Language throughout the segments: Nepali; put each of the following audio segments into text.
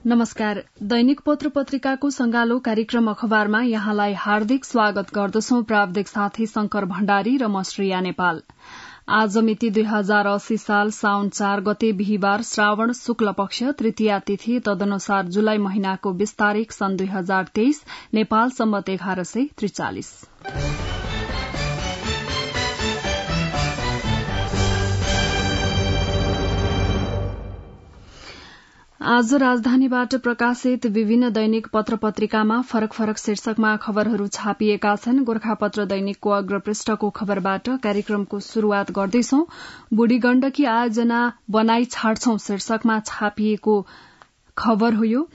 नमस्कार। दैनिक पत्र पत्रिकाको संगालो कार्यक्रम अखबारमा यहाँलाई हार्दिक स्वागत गर्दछौं। प्राविधिक साथी शंकर भण्डारी र म श्रेया नेपाल। आज मिति 2080 साल साउन 4 गते बिहिबार श्रावण शुक्ल पक्ष तृतीया तिथि, तदनुसार जुलाई महिनाको 20 तारीक सन् 2023, नेपाल सम्वत 1143। आज राजधानीबाट प्रकाशित विभिन्न दैनिक पत्र पत्रिकामा फरक फरक शीर्षकमा खबरहरू छापिएका छन्। गोर्खापत्र दैनिकको अग्रपृष्ठको खबरबाट कार्यक्रमको शुरूआत गर्दैछौं। बुढी गण्डकी आयोजना बनाई छाड्छौं शीर्षकमा छापिएको खबर हो यो।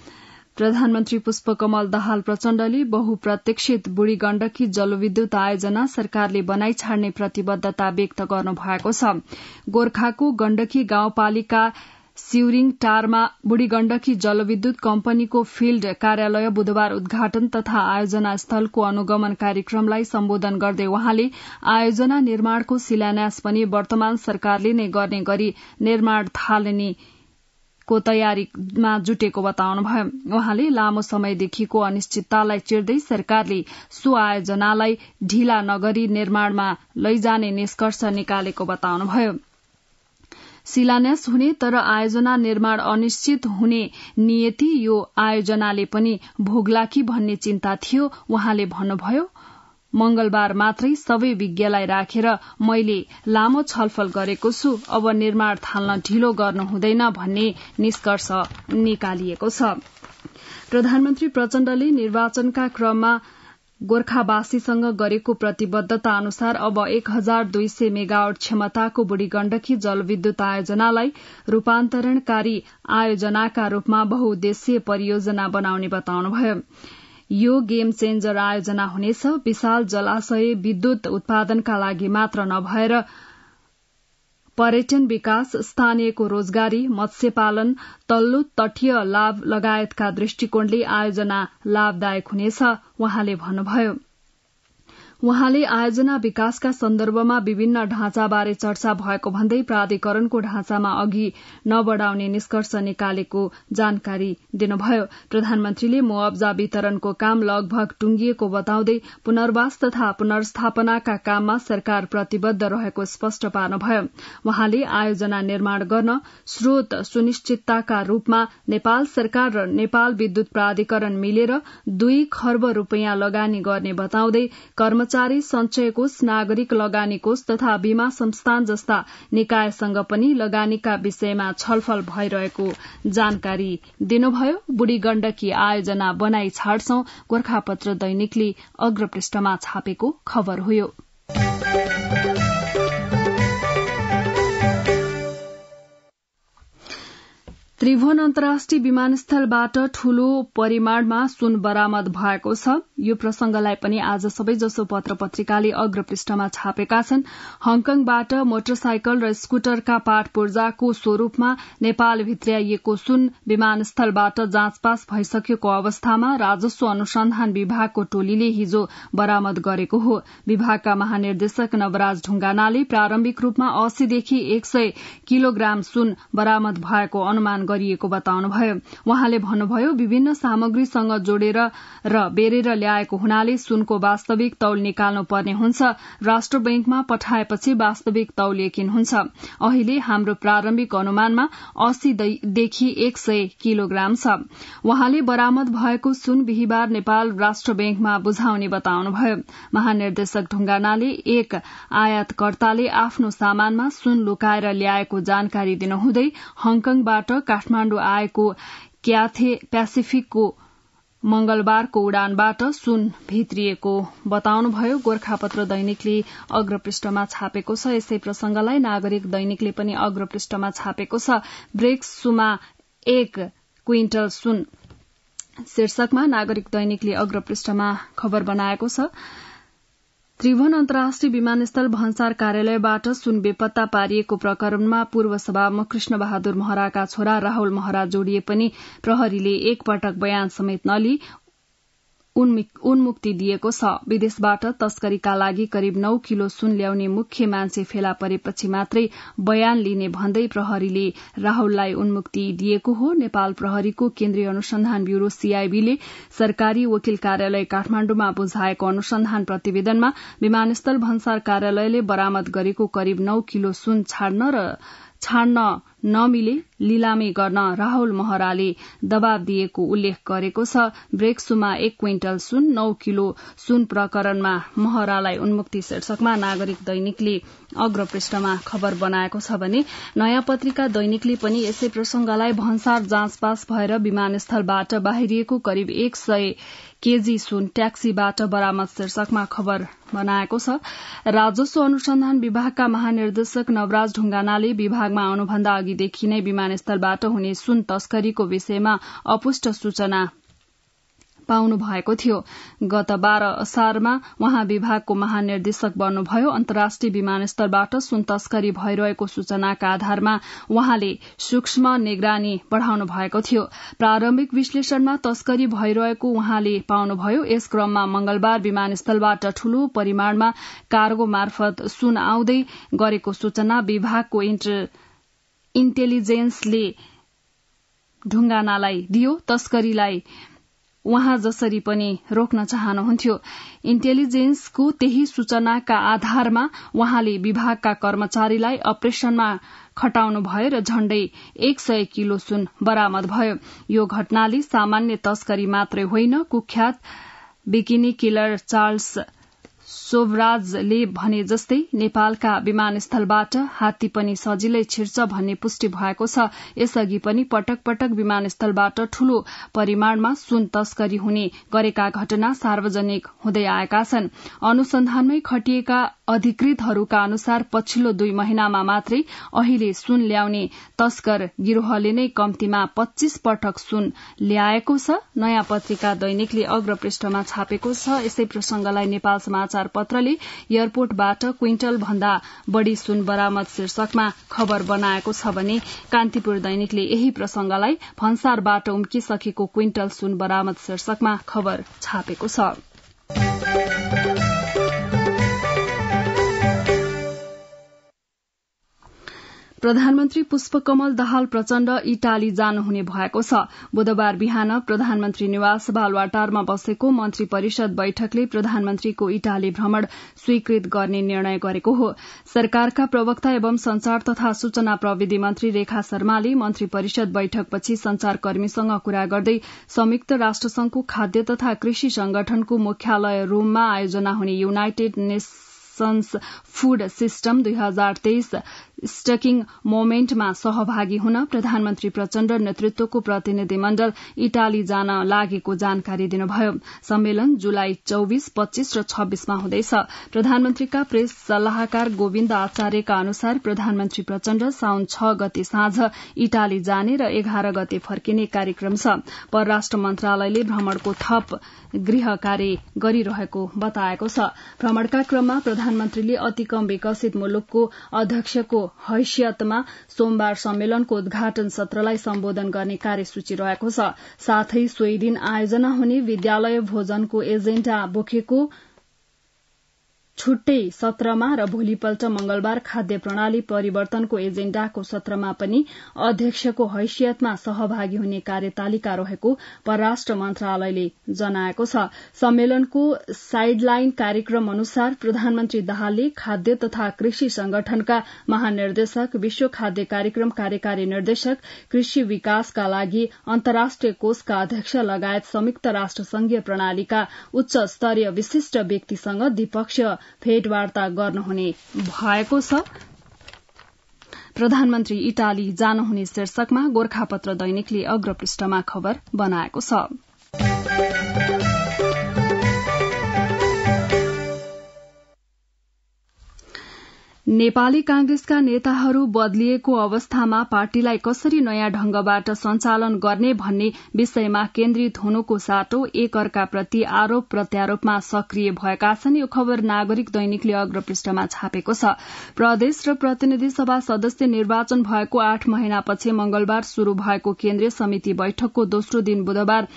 प्रधानमन्त्री पुष्पकमल दाहाल प्रचण्डले बहुप्रतीक्षित बुढी गण्डकी जलविद्युत आयोजना सरकारले बनाई छाड्ने प्रतिबद्धता व्यक्त गर्नु भएको छ। गोर्खाको गण्डकी गाउँपालिका सिउरिङ टारमा बुढी गण्डकी जलविद्युत कम्पनीको फिल्ड कार्यालय बुधबार उद्घाटन तथा आयोजना स्थलको अनुगमन कार्यक्रमलाई सम्बोधन गर्दै वहाँले आयोजना निर्माणको शिलान्यास पनि वर्तमान सरकारले नै गर्ने गरी निर्माण थाल्नेको तयारीमा जुटेको बताउनुभयो। वहाँले लामो समयदेखिको अनिश्चिततालाई चिर्दै सरकारले सो आयोजनालाई ढिला नगरी निर्माणमा लैजाने निष्कर्ष निकालेको बताउनुभयो। शिलान्यास हुने तर आयोजना निर्माण अनिश्चित हुने नियति यो आयोजनाले पनि भोग्ला कि भन्ने चिन्ता थियो। वहाँले भन्नुभयो, मंगलबार मात्रै सबै विज्ञलाई राखेर मैले लामो छलफल गरेको छु। अब निर्माण थाल्न ढिलो गर्नु हुँदैन भन्ने निष्कर्ष निकालिएको छ। प्रधानमन्त्री प्रचण्डले निर्वाचनका क्रममा गोर्खावासीसँग गरेको प्रतिबद्धता अनुसार अब 1200 मेगावाट क्षमताको बुढी गण्डकी जलविद्युत आयोजनालाई रूपान्तरणकारी आयोजनाका रूपमा बहुउद्देश्यीय परियोजना बनाउने बताउनुभयो। यो गेम चेन्जर आयोजना हुनेछ। विशाल जलाशय विद्युत उत्पादनका लागि मात्र नभएर पर्यटन विकास, स्थानीयको रोजगारी, मत्स्यपालन, तल्लो तटीय लाभ लगायतका दृष्टिकोणले आयोजना लाभदायक हुनेछ वहाँले भन्नुभयो। वहाँले आयोजना विकासका सन्दर्भमा विभिन्न ढाँचाबारे चर्चा भएको भन्दै प्राधिकरणको ढाँचामा अघि नबढ़ाउने निष्कर्ष निकालेको जानकारी दिनुभयो। प्रधानमन्त्रीले मुआब्जा वितरणको काम लगभग टुंगिएको बताउँदै पुनर्वास तथा पुनर्स्थापनाका काममा सरकार प्रतिबद्ध रहेको स्पष्ट पार्नुभयो। वहाँले आयोजना निर्माण गर्न स्रोत सुनिश्चितताका रूपमा नेपाल सरकार र नेपाल विद्युत प्राधिकरण मिलेर 2 खर्ब रूपियाँ लगानी गर्ने बताउँदै कर्मचारी सञ्चय कोष, नागरिक लगानी कोष तथा बीमा संस्थान जस्ता निकायसँग पनि लगानीका विषयमा छलफल भइरहेको जानकारी दिनुभयो। बुढी गण्डकी आयोजना बनाई छाड्छौं गोर्खापत्र दैनिकले अग्रपृष्ठमा छापेको खबर हो यो। त्रिभुवन अन्तर्राष्ट्रिय विमानस्थलबाट ठूलो परिमाणमा सुन बरामद भएको छ। यो प्रसंगलाई पनि आज सबैजसो पत्र पत्रिकाले अग्रपृष्ठमा छापेका छन्। हङकङबाट मोटरसाइकल र स्कूटरका पाट पूर्जाको स्वरूपमा नेपाल भित्र्याइएको सुन विमानस्थलबाट जाँचपास भइसकेको अवस्थामा राजस्व अनुसन्धान विभागको टोलीले हिजो बरामद गरेको हो। विभागका महानिर्देशक नवराज ढुंगानाले प्रारम्भिक रूपमा 80 देखि 100 किलोग्राम सुन बरामद भएको अनुमान गरिएको बताउनुभयो। वहाँले भन्नुभयो, विभिन्न सामग्रीसँग जोडेर र बेरेर ल्याएको हुनाले सुनको वास्तविक तौल निकाल्नु पर्ने हुन्छ। राष्ट्र बैंकमा पठाएपछि वास्तविक तौल यकिन हुन्छ। अहिले हाम्रो प्रारम्भिक अनुमानमा 80 देखि 100 किलोग्राम छ। वहाँले बरामद भएको सुन बिहिबार नेपाल राष्ट्र बैंकमा बुझाउने बताउनुभयो। महानिर्देशक ढुंगानाले एक आयातकर्ताले आफ्नो सामानमा सुन लुकाएर ल्याएको जानकारी दिनुहुँदै हङकङबाट काठमाण्डु आएको क्याथे पेसिफिकको मंगलबारको उडानबाट सुन भित्रिएको बताउनुभयो। गोर्खापत्र दैनिकले अग्रपृष्ठमा छापेको छ। यसै प्रसंगलाई नागरिक दैनिकले पनि अग्रपृष्ठमा छापेको छ। ब्रेक्स सुमा 1 क्विन्टल सुन शीर्षकमा नागरिक दैनिकले अग्रपृष्ठमा खबर बनाएको छ। त्रिभुवन अन्तर्राष्ट्रिय विमानस्थल भन्सार कार्यालयबाट सुन बेपत्ता पारिएको प्रकरणमा पूर्व सभामुख कृष्ण बहादुर महराका छोरा राहुल महरा जोडिए पनि प्रहरीले एक पटक बयान समेत नलिई उन्मुक्ति दिएको छ। विदेशबाट तस्करीका लागि करिब 9 किलो सुन ल्याउने मुख्य मान्छे फेला परेपछि मात्रै बयान लिने भन्दै प्रहरीले राहुललाई उन्मुक्ति दिएको हो। नेपाल प्रहरीको केन्द्रीय अनुसन्धान ब्यूरो सीआईबीले सरकारी वकिल कार्यालय काठमाण्डुमा बुझाएको अनुसन्धान प्रतिवेदनमा विमानस्थल भन्सार कार्यालयले बरामद गरेको करिब 9 किलो सुन छाड्न नमिले लिलामी गर्न राहुल महराले दबाव दिएको उल्लेख गरेको छ। ब्रेक्सुमा 1 क्विन्टल सुन 9 किलो सुन प्रकरणमा महरालाई उन्मुक्ति शीर्षकमा नागरिक दैनिकले अग्रपृष्ठमा खबर बनाएको छ भने नयाँ पत्रिका दैनिकले पनि यसै प्रसंगलाई भन्सार जाँचपास भएर विमानस्थलबाट बाहिरिएको करिब 100 केजी सुन ट्याक्सीबाट बरामद शीर्षकमा खबर बनाएको छ। राजस्व अनुसन्धान विभागका महानिर्देशक नवराज ढुंगानाले विभागमा आउनुभन्दा अघिदेखि नै विमानस्थलबाट हुने सुन तस्करीको विषयमा अपुष्ट सूचना पाउनु भएको थियो। गत 12 असारमा उहाँ विभागको महानिर्देशक बन्नुभयो। अन्तर्राष्ट्रिय विमानस्थलबाट सुन तस्करी भइरहेको सूचनाका आधारमा उहाँले सूक्ष्म निगरानी बढ़ाउनु भएको थियो। प्रारम्भिक विश्लेषणमा तस्करी भइरहेको उहाँले पाउनुभयो। यस क्रममा मंगलबार विमानस्थलबाट ठूलो परिमाणमा कार्गो मार्फत सुन आउँदै गरेको सूचना विभागको इन्टेलिजेन्सले ढुंगानालाई दियो। तस्करीलाई उहाँ जसरी पनि रोक्न चाहनुहुन्थ्यो। इन्टेलिजेन्सको त्यही सूचनाका आधारमा उहाँले विभागका कर्मचारीलाई अपरेशनमा खटाउनु भयो र झण्डै 100 किलो सुन बरामद भयो। यो घटनाले सामान्य तस्करी मात्रै होइन, कुख्यात बिकिनी किलर चार्ल्स सोभराजले भने जस्तै नेपालका विमानस्थलबाट हात्ती पनि सजिलै छिर्छ भन्ने पुष्टि भएको छ। यसअघि पनि पटक पटक विमानस्थलबाट ठूलो परिमाणमा सुन तस्करी हुने गरेका घटना सार्वजनिक हुँदै आएका छन्। अनुसन्धानमै खटिएका अधिकृतहरूका अनुसार पछिल्लो 2 महिनामा मात्रै अहिले सुन ल्याउने तस्कर गिरोहले नै कम्तीमा 25 पटक सुन ल्याएको छ। नयाँ पत्रिका दैनिकले अग्रपृष्ठमा छापेको छ। यसै प्रसंगलाई नेपाल समाचार पत्रले एयरपोर्टबाट क्विन्टल भन्दा बढ़ी सुन बरामद शीर्षकमा खबर बनाएको छ भने कान्तिपुर दैनिकले यही प्रसंगलाई भन्सारबाट उम्किसकेको क्विन्टल सुन बरामद शीर्षकमा खबर छापेको छ। प्रधानमन्त्री पुष्पकमल दाहाल प्रचण्ड इटाली जानुहुने भएको छ। बुधबार बिहान प्रधानमन्त्री निवास बालुवाटारमा बसेको मन्त्री परिषद बैठकले प्रधानमन्त्रीको इटाली भ्रमण स्वीकृत गर्ने निर्णय गरेको हो। सरकारका प्रवक्ता एवं संचार तथा सूचना प्रविधि मन्त्री रेखा शर्माले मन्त्री परिषद बैठकपछि संचारकर्मीसँग कुरा गर्दै संयुक्त राष्ट्रसंघको खाद्य तथा कृषि संगठनको मुख्यालय रोममा आयोजना हुने united nations food system 2023 stocktaking मोमेन्टमा सहभागी हुन प्रधानमन्त्री प्रचण्ड नेतृत्वको प्रतिनिधिमण्डल इटाली जान लागेको जानकारी दिनुभयो। सम्मेलन जुलाई 24, 25 र 26 मा हुँदैछ। प्रधानमन्त्रीका प्रेस सल्लाहकार गोविन्द आचार्यका अनुसार प्रधानमन्त्री प्रचण्ड साउन 6 गते साँझ इटाली जाने र 11 गते फर्किने कार्यक्रम छ। परराष्ट्र मन्त्रालयले भ्रमणको थप गृह कार्य गरिरहेको बताएको छ। भ्रमणका क्रममा प्रधानमन्त्रीले अति कम विकसित मुलुकको अध्यक्षको हैसियतमा सोमबार सम्मेलनको उद्घाटन सत्रलाई सम्बोधन गर्ने कार्यसूची रहेको छ। साथै सोही दिन आयोजना हुने विद्यालय भोजनको एजेण्डा बोकेको छुट्टै सत्रमा र भोलिपल्ट मंगलबार खाद्य प्रणाली परिवर्तनको एजेण्डाको सत्रमा पनि अध्यक्षको हैसियतमा सहभागी हुने कार्यतालिका रहेको परराष्ट्र मन्त्रालयले जनाएको छ। सम्मेलनको साइडलाइन कार्यक्रम अनुसार प्रधानमन्त्री दाहालले खाद्य तथा कृषि संगठनका महानिर्देशक, विश्व खाद्य कार्यक्रम कार्यकारी निर्देशक, कृषि विकासका लागि अन्तर्राष्ट्रिय कोषका अध्यक्ष लगायत संयुक्त राष्ट्र संघीय प्रणालीका उच्च स्तरीय विशिष्ट व्यक्तिसँग द्विपक्षीय भेटवार्ता गर्नुहुने भएको छ। प्रधानमन्त्री इटाली जानुहुने शीर्षकमा गोरखापत्र दैनिकले अग्रपृष्ठमा खबर बनाएको छ। नेपाली कांग्रेसका नेताहरू बदलिएको अवस्थामा पार्टीलाई कसरी नयाँ ढंगबाट सञ्चालन गर्ने भन्ने विषयमा केन्द्रित हुनुको साटो एक अर्काप्रति आरोप प्रत्यारोपमा सक्रिय भएका छन्। यो खबर नागरिक दैनिकले अग्रपृष्ठमा छापेको छ। प्रदेश र प्रतिनिधि सभा सदस्य निर्वाचन भएको 8 महिनापछि मंगलबार शुरू भएको केन्द्रीय समिति बैठकको दोस्रो दिन बुधबार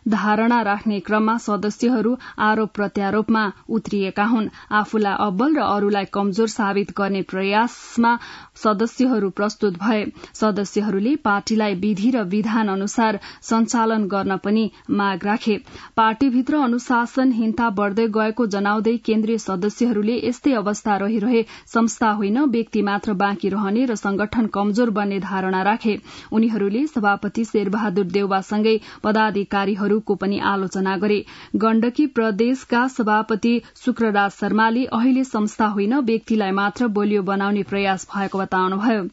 धारणा राख्ने क्रममा सदस्यहरू आरोप प्रत्यारोपमा उत्रिएका हुन्। आफूलाई अब्बल र अरूलाई कमजोर साबित गर्ने प्रयासमा सदस्यहरू प्रस्तुत भए। सदस्यहरूले पार्टीलाई विधि र विधान अनुसार सञ्चालन गर्न पनि माग राखे। पार्टीभित्र अनुशासनहीनता बढ़दै गएको जनाउँदै केन्द्रीय सदस्यहरूले यस्तै अवस्था रहिरहे संस्था होइन व्यक्ति मात्र बाँकी रहने र संगठन कमजोर बन्ने धारणा राखे। उनीहरूले सभापति शेरबहादुर देउवासँगै पदाधिकारीहरूको पनि आलोचना गरे। गण्डकी प्रदेशका सभापति शुक्रराज शर्माले अहिले संस्था होइन व्यक्तिलाई मात्र बलियो बनाउने प्रयास भएको बताउनुभयो।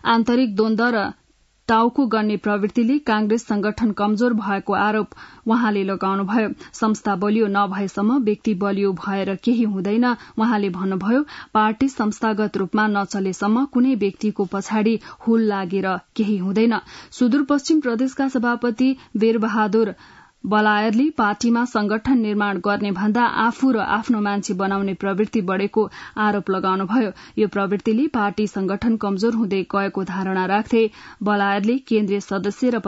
आन्तरिक द्वन्द र टाउको गर्ने प्रवृत्तिले कांग्रेस संगठन कमजोर भएको आरोप उहाँले लगाउनुभयो। संस्था बलियो नभएसम्म व्यक्ति बलियो भएर केही हुँदैन। उहाँले भन्नुभयो पार्टी संस्थागत रूपमा नचलेसम्म कुनै व्यक्तिको पछाडि हुल लागेर केही हुँदैन। सुदूरपश्चिम प्रदेशका सभापति वीरबहादुर बलायरले पार्टीमा संगठन निर्माण गर्ने भन्दा आफू र आफ्नो मान्छे बनाउने प्रवृत्ति बढ़ेको आरोप लगाउनुभयो। यो प्रवृत्तिले पार्टी संगठन कमजोर हुँदै गएको धारणा राख्दै बलायरले केन्द्रीय सदस्य र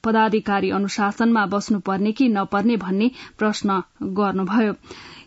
पदाधिकारी अनुशासनमा बस्नुपर्ने कि नपर्ने भन्ने प्रश्न गर्नुभयो।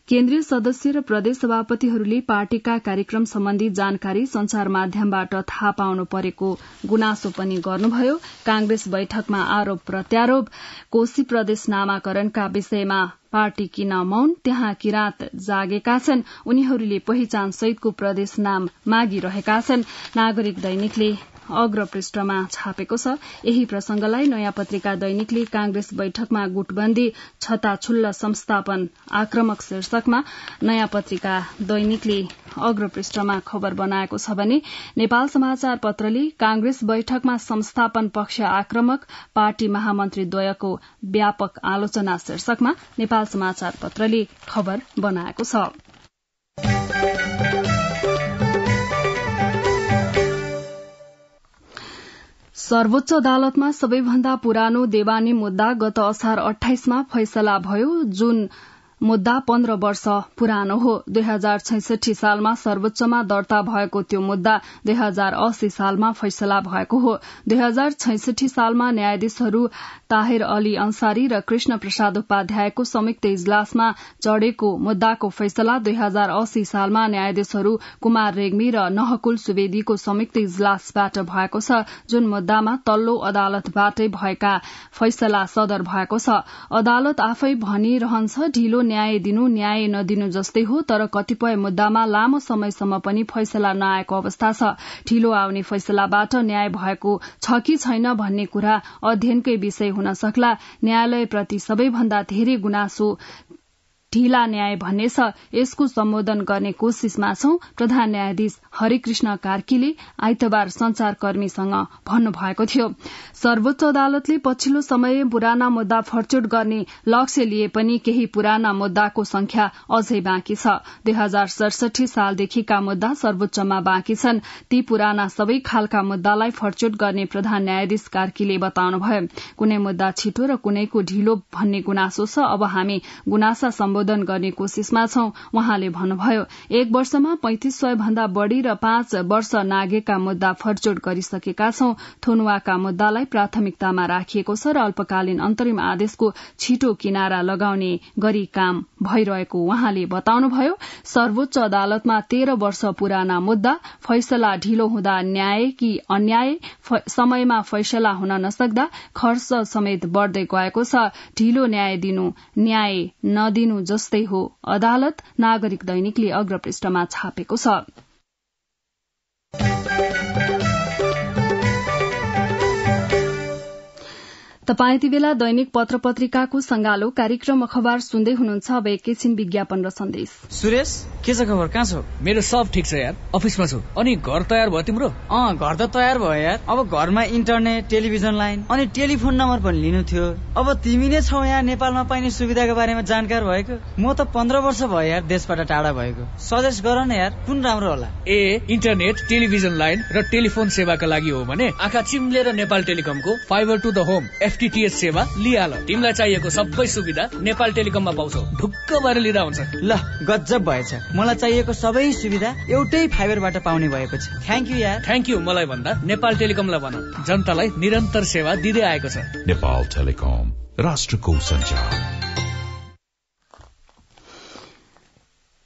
केन्द्रीय सदस्य र प्रदेश सभापतिहरूले पार्टीका कार्यक्रम सम्बन्धी जानकारी संचार माध्यमबाट थाहा पाउनु परेको गुनासो पनि गर्नुभयो। कांग्रेस बैठकमा आरोप प्रत्यारोप, कोशी प्रदेश नामाकरणका विषयमा पार्टी किन मौन, त्यहाँ किराँत जागेका छन्, उनीहरूले पहिचान सहितको प्रदेश नाम मागिरहेका छन्, नागरिक दैनिकले अग्रपृष्ठमा छापेको छ। यही प्रसंगलाई नयाँ पत्रिका दैनिकले कांग्रेस बैठकमा गुटबन्दी छताछुल्ल संस्थापन आक्रमक शीर्षकमा नयाँ पत्रिका दैनिकले अग्रपृष्ठमा खबर बनाएको छ भने नेपाल समाचार पत्रले कांग्रेस बैठकमा संस्थापन पक्ष आक्रमक, पार्टी महामन्त्री द्वयको व्यापक आलोचना शीर्षकमा नेपाल समाचार पत्रले खबर बनाएको छ। सर्वोच्च अदालतमा सबैभन्दा पुरानो देवानी मुद्दा गत असार 28 फैसला भयो। जुन मुद्दा 15 वर्ष पुरानो हो। 2066 सालमा सर्वोच्चमा दर्ता भएको त्यो मुद्दा 2080 सालमा फैसला भएको हो। 2066 सालमा न्यायाधीशहरू ताहिर अली अंसारी र कृष्ण प्रसाद उपाध्यायको संयुक्त इजलासमा चढ़ेको मुद्दाको फैसला 2080 सालमा न्यायाधीशहरू कुमार रेग्मी र नहकुल सुवेदीको संयुक्त इजलासबाट भएको छ। जुन मुद्दामा तल्लो अदालतबाटै भएका फैसला सदर भएको छ। अदालत आफै भनिरहन्छ ढिलो न्याय दिनु न्याय नदिनु जस्तै हो, तर कतिपय मुद्दामा लामो समयसम्म पनि फैसला नआएको अवस्था छ। ढिलो आउने फैसलाबाट न्याय भएको छ कि छैन भन्ने कुरा अध्ययनकै विषय हुन सक्ला। न्यायालयप्रति सबैभन्दा धेरै गुनासो ढिला न्याय भन्ने छ। यसको सम्बोधन गर्ने कोशिशमा छौं, प्रधान न्यायाधीश हरिकृष्ण कार्कीले आइतबार संचारकर्मीसँग भन्नुभएको थियो। सर्वोच्च अदालतले पछिल्लो समय पुराना मुद्दा फर्चोट गर्ने लक्ष्य लिए पनि केही पुराना मुद्दाको संख्या अझै बाँकी छ। 2067 सालदेखिका मुद्दा सर्वोच्चमा बाँकी छन्। ती पुराना सबै खालका मुद्दालाई फर्चोट गर्ने प्रधान न्यायाधीश कार्कीले बताउनुभयो। कुनै मुद्दा छिटो र कुनैको ढिलो भन्ने गुनासो छ। अब हामी गुनासा सम्बोधन गर्ने कोशिशमा छौं, उहाँले भन्नुभयो। 1 वर्षमा 3500 भन्दा बढ़ी र 5 वर्ष नागेका मुद्दा फर्चोट गरिसकेका छौं। थुनुवाका मुद्दालाई प्राथमिकतामा राखिएको छ र अल्पकालीन अन्तरिम आदेशको छिटो किनारा लगाउने गरी काम भइरहेको उहाँले बताउनुभयो। सर्वोच्च अदालतमा 13 वर्ष पुराना मुद्दा फैसला ढिलो हुँदा न्याय कि अन्याय, समयमा फैसला हुन नसक्दा खर्च समेत बढ़दै गएको छ। ढिलो न्याय दिनु न्याय नदिनु जस्तै हो। अदालत, नागरिक दैनिकले अग्रपृष्ठमा छापेको छ। तपाई यति बेला दैनिक पत्र पत्रिकाको संगालो कार्यक्रम अखबार सुन्दै हुनुहुन्छ। अब एकैछिन विज्ञापन र सन्देश। सुरेश, के छ खबर? कहाँ छौ? मेरो सब ठिक छ यार, अफिसमा छु। अनि घर तयार भयो तिम्रो? घर त तयार भयो यार। अब घरमा इन्टरनेट, टेलिभिजन लाइन अनि टेलिफोन नम्बर पनि लिनु थियो। अब तिमी नै छौ यहाँ नेपालमा पाइने सुविधाको बारेमा जानकार भएको। म त 15 वर्ष भयो यार देशबाट टाढा भएको। सजेस्ट गर न यार, कुन राम्रो होला? इन्टरनेट, टेलिभिजन लाइन र टेलिफोन सेवाका लागि हो भने आँखा चिम्लेर नेपाल टेलिकमको fibre to the home FTTH सेवा लिहाल। तिमीलाई चाहिएको सबै सुविधा नेपाल टेलिकममा पाउँछौ। ढुक्क भएर लिँदा हुन्छ। ल, गजब भएछ। मलाई चाहिएको सबै सुविधा एउटै फाइबरबाट पाउने भएको छ। थ्यांक यू यार। थ्यांक यू मलाई भन्दा नेपाल टेलिकमलाई भन, जनतालाई निरन्तर सेवा दिँदै आएको छ। नेपाल टेलिकम, राष्ट्रको सञ्चार।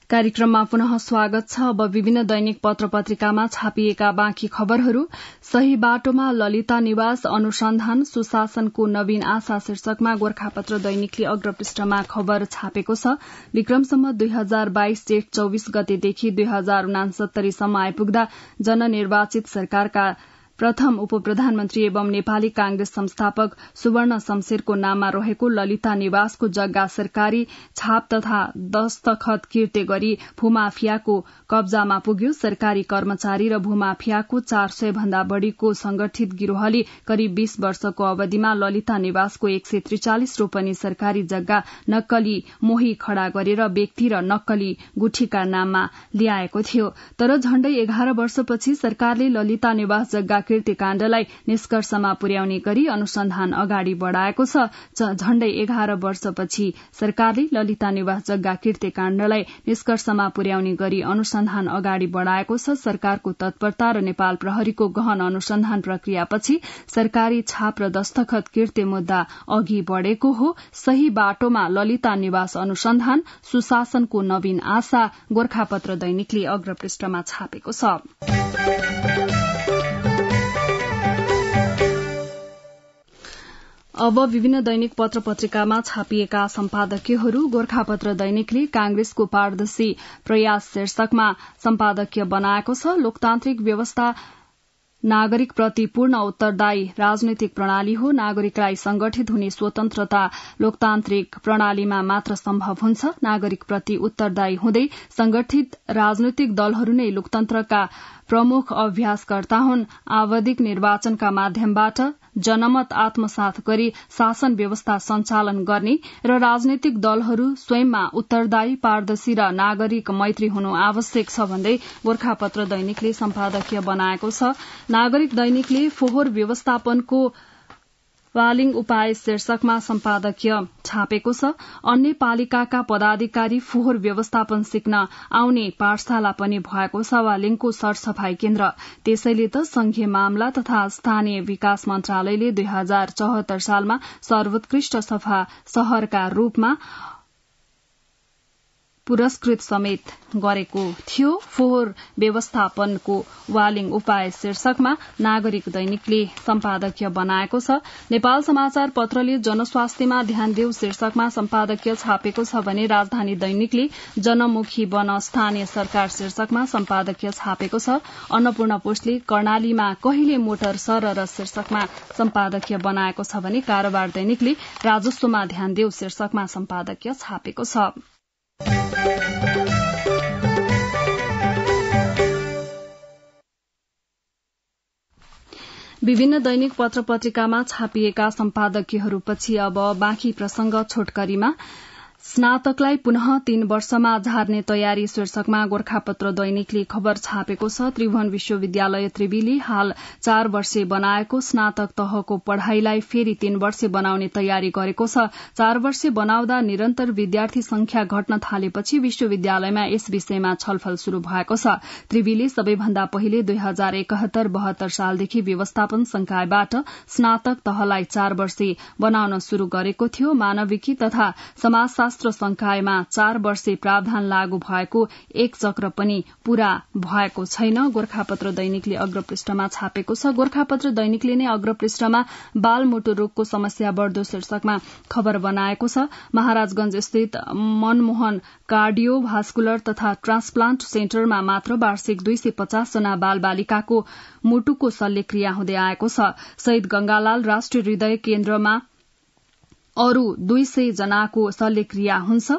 कार्यक्रममा पुनः स्वागत छ। अब विभिन्न दैनिक पत्र पत्रिकामा छापिएका बाँकी खबरहरू। सही बाटोमा ललिता निवास अनुसन्धान सुशासनको नवीन आशा शीर्षकमा गोरखापत्र दैनिकले अग्रपृष्ठमा खबर छापेको छ। विक्रमसम्म 2022 जेठ 24 गतेदेखि 2069 सम्म आइपुग्दा जननिर्वाचित सरकारका प्रथम उपप्रधानमन्त्री एवं नेपाली कांग्रेस संस्थापक सुवर्ण शमशेरको नाममा रहेको ललिता निवासको जग्गा सरकारी छाप तथा दस्तखत किर्ते गरी भूमाफियाको कब्जामा पुग्यो। सरकारी कर्मचारी र भूमाफियाको 400 भन्दा बढ़ीको संगठित गिरोहले करिब 20 वर्षको अवधिमा ललिता निवासको 143 रोपनी सरकारी जग्गा नक्कली मोही खड़ा गरेर व्यक्ति र नक्कली गुठीका नाममा ल्याएको थियो। तर झण्डै 11 वर्षपछि सरकारले ललिता निवास जग्गा कीर्तिकाण्डलाई निष्कर्षमा पुर्याउने गरी अनुसन्धान अगाडि बढ़ाएको छ। झण्डै 11 वर्षपछि सरकारले ललिता निवास जग्गा कीर्तिकाण्डलाई निष्कर्षमा पुर्याउने गरी अनुसन्धान अगाडि बढ़ाएको छ। सरकारको तत्परता र नेपाल प्रहरीको गहन अनुसन्धान प्रक्रियापछि सरकारी छाप र दस्तखत किर्ते मुद्दा अघि बढ़ेको हो। सही बाटोमा ललिता निवास अनुसन्धान सुशासनको नवीन आशा गोरखापत्र दैनिकले अग्रपृष्ठमा छापेको छ। अब विभिन्न दैनिक पत्र पत्रिकामा छापिएका सम्पादकीयहरू। गोरखापत्र दैनिकले कांग्रेसको पारदर्शी प्रयास शीर्षकमा सम्पादकीय बनाएको छ। लोकतान्त्रिक व्यवस्था नागरिकप्रति पूर्ण उत्तरदायी राजनैतिक प्रणाली हो। नागरिकलाई संगठित हुने स्वतन्त्रता लोकतान्त्रिक प्रणालीमा मात्र सम्भव हुन्छ। नागरिकप्रति उत्तरदायी हुँदै संगठित राजनैतिक दलहरू नै लोकतन्त्रका प्रमुख अभ्यासकर्ता हुन्। आवधिक निर्वाचनका माध्यमबाट जनमत आत्मसात गरी शासन व्यवस्था सञ्चालन गर्ने र राजनैतिक दलहरू स्वयंमा उत्तरदायी पारदर्शी र नागरिक मैत्री हुनु आवश्यक छ भन्दै गोरखापत्र दैनिकले सम्पादकीय बनाएको छ। नागरिक दैनिकले फोहोर व्यवस्थापनको वालिङ उपाय शीर्षकमा सम्पादकीय छापेको छ। अन्य पालिकाका पदाधिकारी फोहोर व्यवस्थापन सिक्न आउने पाठशाला पनि भएको छ वालिङको सरसफाई केन्द्र। त्यसैले त संघीय मामला तथा स्थानीय विकास मन्त्रालयले 2074 सालमा सर्वोत्कृष्ट सफा शहरका रूपमा पुरस्कृत समेत गरेको थियो। फोहोर व्यवस्थापनको वालिङ उपाय शीर्षकमा नागरिक दैनिकले सम्पादकीय बनाएको छ। नेपाल समाचार पत्रले जनस्वास्थ्यमा ध्यान देऊ शीर्षकमा सम्पादकीय छापेको छ भने राजधानी दैनिकले जनमुखी बन स्थानीय सरकार शीर्षकमा सम्पादकीय छापेको छ। अन्नपूर्ण पोस्टले कर्णालीमा कहिले मोटर सरर शीर्षकमा सम्पादकीय बनाएको छ भने कारोबार दैनिकले राजस्वमा ध्यान देऊ शीर्षकमा सम्पादकीय छापेको छ। विभिन्न दैनिक पत्र पत्रिकामा छापिएका सम्पादकीयहरूपछि अब बाँकी प्रसंग छोटकरीमा। स्नातकलाई पुनः 3 वर्षमा झार्ने तयारी शीर्षकमा गोरखापत्र दैनिकले खबर छापेको छ। त्रिभुवन विश्वविद्यालय त्रिवीले हाल 4 वर्षे बनाएको स्नातक तहको पढ़ाईलाई फेरि 3 वर्षे बनाउने तयारी गरेको छ। 4 वर्षे बनाउँदा निरन्तर विद्यार्थी संख्या घट्न थालेपछि विश्वविद्यालयमा यस विषयमा छलफल शुरू भएको छ। त्रिवीले सबैभन्दा पहिले 2071-72 सालदेखि व्यवस्थापन संकायबाट स्नातक तहलाई 4 वर्षे बनाउन शुरू गरेको थियो। मानविकी तथा समाजशास्त्र संकायमा 4 वर्षे प्रावधान लागू भएको एक चक्र पनि पूरा भएको छैन। गोरखापत्र दैनिकले अग्रपृष्ठमा छापेको छ। गोरखापत्र दैनिकले नै अग्रपृष्ठमा बालमोटो रोगको समस्या बढ़दो शीर्षकमा खबर बनाएको छ। महाराजगंज स्थित मनमोहन कार्डियो भास्कुलर तथा ट्रान्सप्लान्ट सेन्टरमा मात्र वार्षिक 250 जना बाल बालिकाको मुटुको शल्यक्रिया हुँदै आएको छ। शहीद गंगालाल राष्ट्रिय हृदय केन्द्रमा अरू 200 जनाको शल्यक्रिया हुन्छ।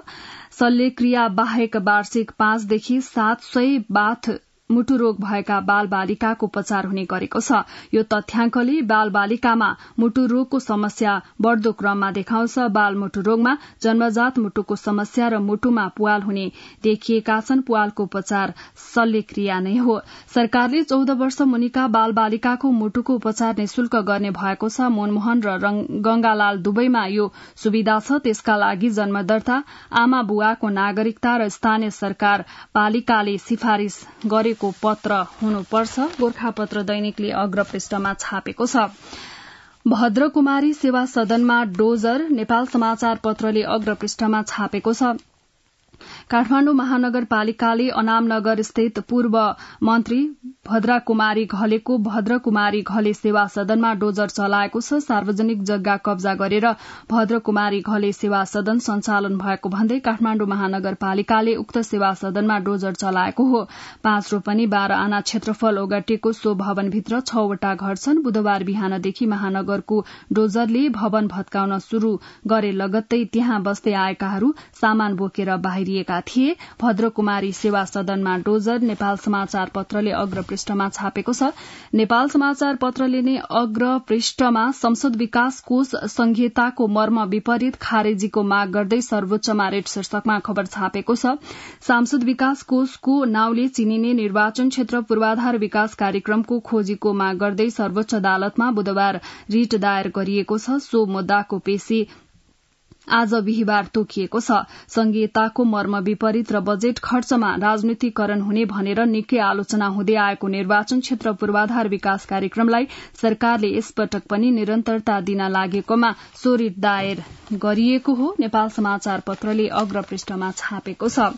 शल्यक्रिया बाहेक वार्षिक 5 देखि 700 बाथ मुटु रोग भएका बाल बालिकाको उपचार हुने गरेको छ। यो तथ्याङ्कले बाल बालिकामा मुटु रोगको समस्या बढ़दो क्रममा देखाउँछ। बाल मुटु रोगमा जन्मजात मुटुको समस्या र मुटुमा पुवाल हुने देखिएका छन्। पुवालको उपचार शल्यक्रिया नै हो। सरकारले 14 वर्ष मुनिका बाल बालिकाको मुटुको उपचार निशुल्क गर्ने भएको छ। मनमोहन र गंगालाल दुवैमा यो सुविधा छ। त्यसका लागि जन्मदर्ता, आमा बुवाको नागरिकता र स्थानीय सरकार पालिकाले सिफारिश गरेको पत्र हुनुपर्छ। गोरखापत्र दैनिकले अग्रपृष्ठमा छापेको छ। भद्रकुमारी सेवा सदनमा डोजर नेपाल समाचार पत्रले अग्रपृष्ठमा छापेको छ। काठमाडौँ महानगरपालिकाले अनामनगर स्थित पूर्व मन्त्री भद्रकुमारी घलेको भद्रकुमारी घले सेवा सदनमा डोजर चलाएको छ। सार्वजनिक जग्गा कब्जा गरेर भद्रकुमारी घले सेवा सदन सञ्चालन भएको भन्दै काठमाडौँ महानगरपालिकाले उक्त सेवा सदनमा डोजर चलाएको हो। 5 रोपनी 12 आना क्षेत्रफल ओगटेको सो भवनभित्र 6 वटा घर छन्। बुधबार बिहानदेखि महानगरको डोजरले भवन भत्काउन शुरू गरे लगत्तै त्यहाँ बस्दै आएकाहरू सामान बोकेर बाहिरिएका थिए। भद्रकुमारी सेवा सदनमा डोजर नेपाल समाचार पत्रले अग्रपृष्ठमा छापेको छ। नेपाल समाचार पत्रले नै अग्रपृष्ठमा संसद विकास कोष संहिताको मर्म विपरीत खारेजीको माग गर्दै सर्वोच्चमा रेड शीर्षकमा खबर छापेको छ। सांसद विकास कोषको नाउँले चिनिने निर्वाचन क्षेत्र पूर्वाधार विकास कार्यक्रमको खोजीको माग गर्दै सर्वोच्च अदालतमा बुधबार रिट दायर गरिएको छ। सो मुद्दाको पेशी आज बिहिबार तोकिएको छ। संहिताको मर्म विपरीत र बजेट खर्चमा राजनीतिकरण हुने भनेर निकै आलोचना हुँदै आएको निर्वाचन क्षेत्र पूर्वाधार विकास कार्यक्रमलाई सरकारले यसपटक पनि निरन्तरता दिन लागेकोमा सो रिट दायर गरिएको हो। नेपाल समाचार पत्रले अग्रपृष्ठमा छापेको छ।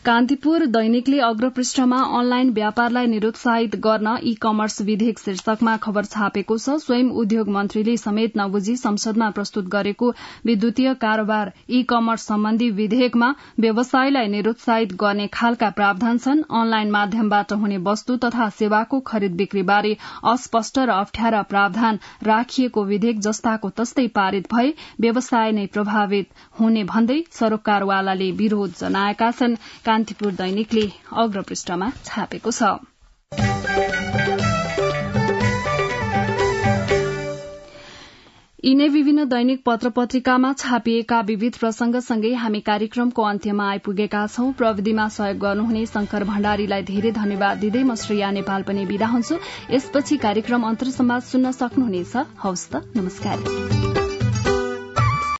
कान्तिपुर दैनिकले अग्रपृष्ठमा अनलाइन व्यापारलाई निरुत्साहित गर्न ई कमर्स विधेयक शीर्षकमा खबर छापेको छ। स्वयं उद्योग मन्त्रीले समेत नबुझी संसदमा प्रस्तुत गरेको विद्युतीय कारोबार ई कमर्स सम्बन्धी विधेयकमा व्यवसायलाई निरुत्साहित गर्ने खालका प्रावधान छन्। अनलाइन माध्यमबाट हुने वस्तु तथा सेवाको खरिद बिक्रीबारे अस्पष्ट र अप्ठ्यारा प्रावधान राखिएको विधेयक जस्ताको तस्तै पारित भए व्यवसाय नै प्रभावित हुने भन्दै सरोकारवालाले विरोध जनाएका छन्। कान्तिपुर दैनिकले अग्रपृष्ठमा छापेको छ। यिनै विभिन्न दैनिक पत्र पत्रिकामा छापिएका विविध प्रसंगसँगै हामी कार्यक्रमको अन्त्यमा आइपुगेका छौं। प्रविधिमा सहयोग गर्नुहुने शंकर भण्डारीलाई धेरै धन्यवाद दिँदै म श्रेया नेपाल पनि बिदा हुन्छु। यसपछि कार्यक्रम अन्तर्संवाद सुन्न सक्नुहुनेछ। हवस् त, नमस्कार।